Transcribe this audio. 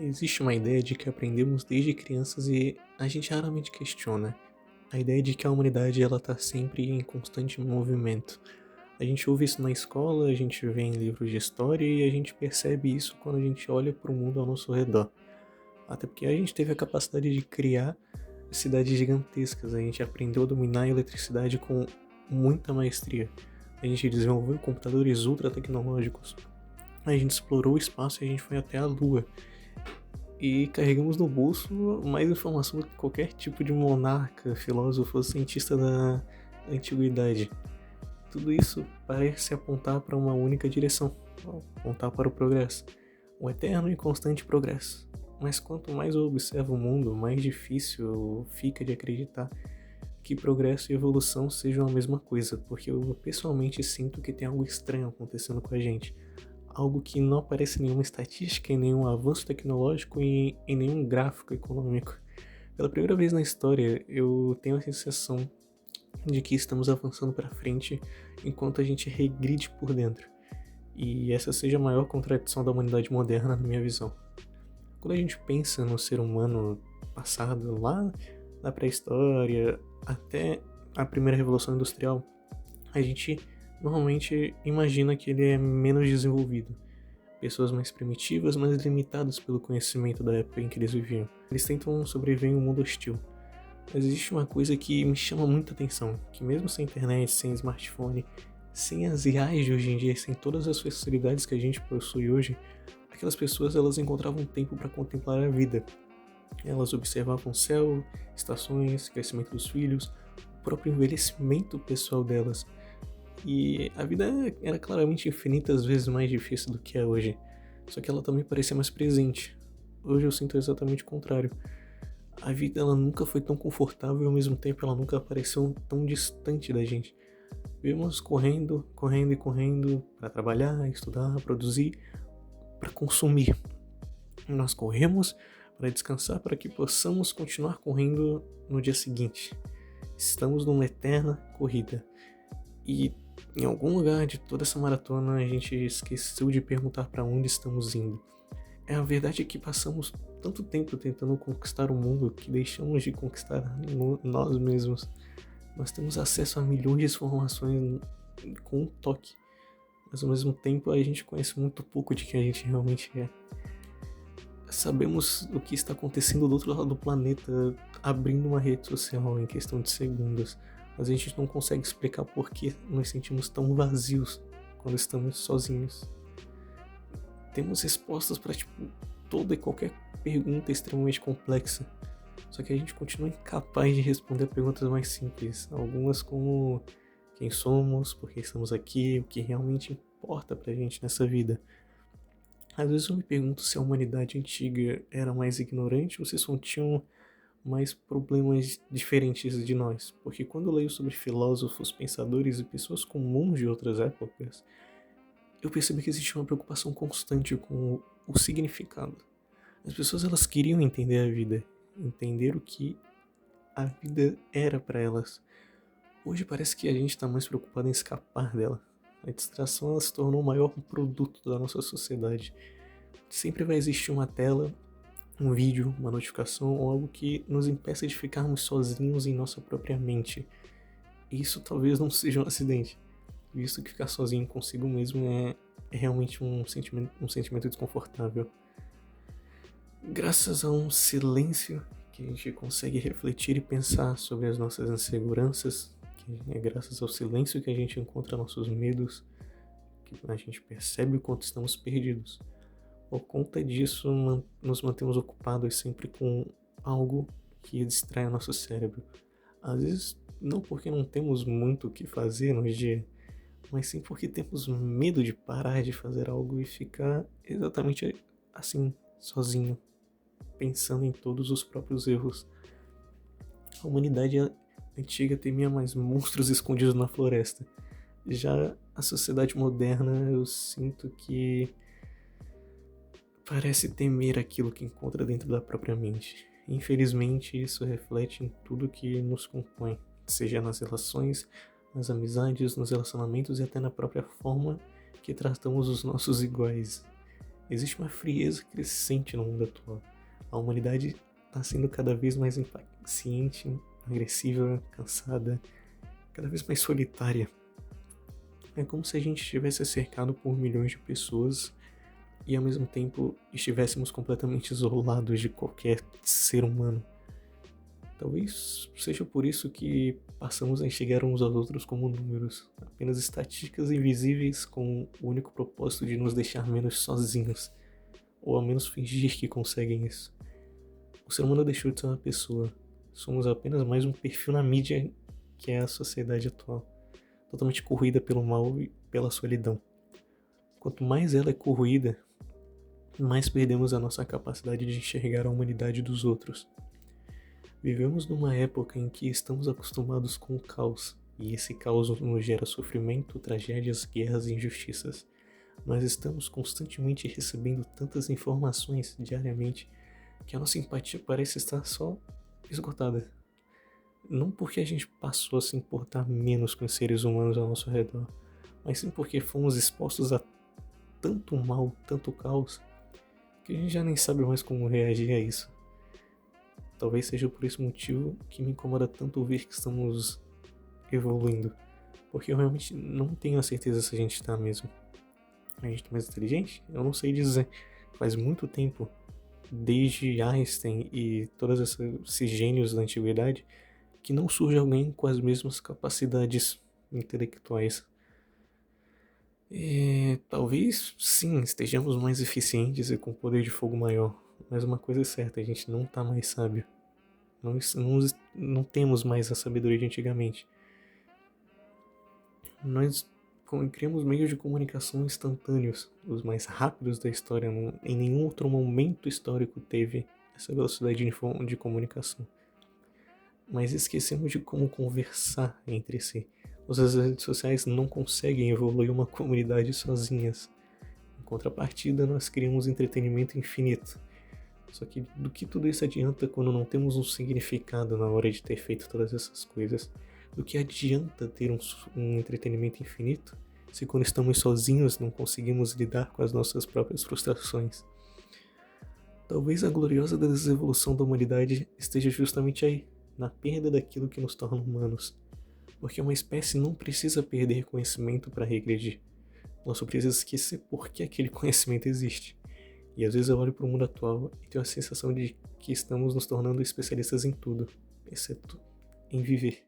Existe uma ideia de que aprendemos desde crianças e a gente raramente questiona. A ideia de que a humanidade ela está sempre em constante movimento. A gente ouve isso na escola, a gente vê em livros de história e a gente percebe isso quando a gente olha para o mundo ao nosso redor. Até porque a gente teve a capacidade de criar cidades gigantescas, a gente aprendeu a dominar a eletricidade com muita maestria. A gente desenvolveu computadores ultra tecnológicos. A gente explorou o espaço e a gente foi até a Lua e carregamos no bolso mais informação do que qualquer tipo de monarca, filósofo, cientista da antiguidade. Tudo isso parece apontar para uma única direção, apontar para o progresso, um eterno e constante progresso. Mas quanto mais eu observo o mundo, mais difícil fica de acreditar que progresso e evolução sejam a mesma coisa, porque eu pessoalmente sinto que tem algo estranho acontecendo com a gente. Algo que não aparece em nenhuma estatística, em nenhum avanço tecnológico e em nenhum gráfico econômico. Pela primeira vez na história, eu tenho a sensação de que estamos avançando para frente enquanto a gente regride por dentro. E essa seja a maior contradição da humanidade moderna, na minha visão. Quando a gente pensa no ser humano passado, lá na pré-história, até a primeira revolução industrial, a gente normalmente imagina que ele é menos desenvolvido. Pessoas mais primitivas, mais limitadas pelo conhecimento da época em que eles viviam. Eles tentam sobreviver em um mundo hostil. Mas existe uma coisa que me chama muita atenção, que mesmo sem internet, sem smartphone, sem as IAs de hoje em dia, sem todas as facilidades que a gente possui hoje, aquelas pessoas elas encontravam tempo para contemplar a vida. Elas observavam o céu, estações, crescimento dos filhos, o próprio envelhecimento pessoal delas. E a vida era claramente infinitas vezes mais difícil do que é hoje. Só que ela também parecia mais presente. Hoje eu sinto exatamente o contrário. A vida ela nunca foi tão confortável e ao mesmo tempo ela nunca pareceu tão distante da gente. Vivemos correndo, correndo e correndo para trabalhar, estudar, produzir, para consumir. Nós corremos para descansar para que possamos continuar correndo no dia seguinte. Estamos numa eterna corrida. E em algum lugar de toda essa maratona a gente esqueceu de perguntar para onde estamos indo. A verdade é que passamos tanto tempo tentando conquistar o mundo que deixamos de conquistar nós mesmos. Nós temos acesso a milhões de informações com um toque, mas ao mesmo tempo a gente conhece muito pouco de quem a gente realmente é. Sabemos o que está acontecendo do outro lado do planeta abrindo uma rede social em questão de segundos, mas a gente não consegue explicar por que nos sentimos tão vazios quando estamos sozinhos. Temos respostas para toda e qualquer pergunta extremamente complexa, só que a gente continua incapaz de responder perguntas mais simples, algumas como quem somos, por que estamos aqui, o que realmente importa pra gente nessa vida. Às vezes eu me pergunto se a humanidade antiga era mais ignorante ou se só tinham mais problemas diferentes de nós, porque quando eu leio sobre filósofos, pensadores e pessoas comuns de outras épocas, eu percebi que existia uma preocupação constante com o significado. As pessoas elas queriam entender a vida, entender o que a vida era para elas. Hoje parece que a gente está mais preocupado em escapar dela. A distração ela se tornou o maior produto da nossa sociedade. Sempre vai existir uma tela, um vídeo, uma notificação ou algo que nos impeça de ficarmos sozinhos em nossa própria mente. E isso talvez não seja um acidente, visto que ficar sozinho consigo mesmo é realmente um sentimento desconfortável. Graças a um silêncio que a gente consegue refletir e pensar sobre as nossas inseguranças, que é graças ao silêncio que a gente encontra nossos medos, que a gente percebe o quanto estamos perdidos. Por conta disso, nos mantemos ocupados sempre com algo que distrai o nosso cérebro. Às vezes, não porque não temos muito o que fazer no dia, mas sim porque temos medo de parar de fazer algo e ficar exatamente assim, sozinho, pensando em todos os próprios erros. A humanidade antiga temia mais monstros escondidos na floresta. Já a sociedade moderna, eu sinto que parece temer aquilo que encontra dentro da própria mente. Infelizmente, isso reflete em tudo que nos compõe, seja nas relações, nas amizades, nos relacionamentos e até na própria forma que tratamos os nossos iguais. Existe uma frieza crescente no mundo atual. A humanidade está sendo cada vez mais impaciente, agressiva, cansada, cada vez mais solitária. É como se a gente estivesse cercado por milhões de pessoas e ao mesmo tempo estivéssemos completamente isolados de qualquer ser humano. Talvez seja por isso que passamos a enxergar uns aos outros como números, apenas estatísticas invisíveis com o único propósito de nos deixar menos sozinhos, ou ao menos fingir que conseguem isso. O ser humano deixou de ser uma pessoa, somos apenas mais um perfil na mídia que é a sociedade atual, totalmente corroída pelo mal e pela solidão. Quanto mais ela é corroída, mais perdemos a nossa capacidade de enxergar a humanidade dos outros. Vivemos numa época em que estamos acostumados com o caos, e esse caos nos gera sofrimento, tragédias, guerras e injustiças. Nós estamos constantemente recebendo tantas informações diariamente que a nossa empatia parece estar só esgotada. Não porque a gente passou a se importar menos com os seres humanos ao nosso redor, mas sim porque fomos expostos a tanto mal, tanto caos, que a gente já nem sabe mais como reagir a isso. Talvez seja por esse motivo que me incomoda tanto ver que estamos evoluindo, porque eu realmente não tenho a certeza se a gente está mesmo. A gente tá mais inteligente? Eu não sei dizer. Faz muito tempo, desde Einstein e todos esses gênios da antiguidade, que não surge alguém com as mesmas capacidades intelectuais. Talvez sim, estejamos mais eficientes e com poder de fogo maior, mas uma coisa é certa, a gente não tá mais sábio. Não temos mais a sabedoria de antigamente. Nós criamos meios de comunicação instantâneos, os mais rápidos da história. Em nenhum outro momento histórico teve essa velocidade de comunicação. Mas esquecemos de como conversar entre si. As redes sociais não conseguem evoluir uma comunidade sozinhas. Em contrapartida, nós criamos entretenimento infinito. Só que do que tudo isso adianta quando não temos um significado na hora de ter feito todas essas coisas? Do que adianta ter um entretenimento infinito se quando estamos sozinhos não conseguimos lidar com as nossas próprias frustrações? Talvez a gloriosa desevolução da humanidade esteja justamente aí, na perda daquilo que nos torna humanos. Porque uma espécie não precisa perder conhecimento para regredir. Ela só precisa esquecer por que aquele conhecimento existe. E às vezes eu olho para o mundo atual e tenho a sensação de que estamos nos tornando especialistas em tudo, exceto em viver.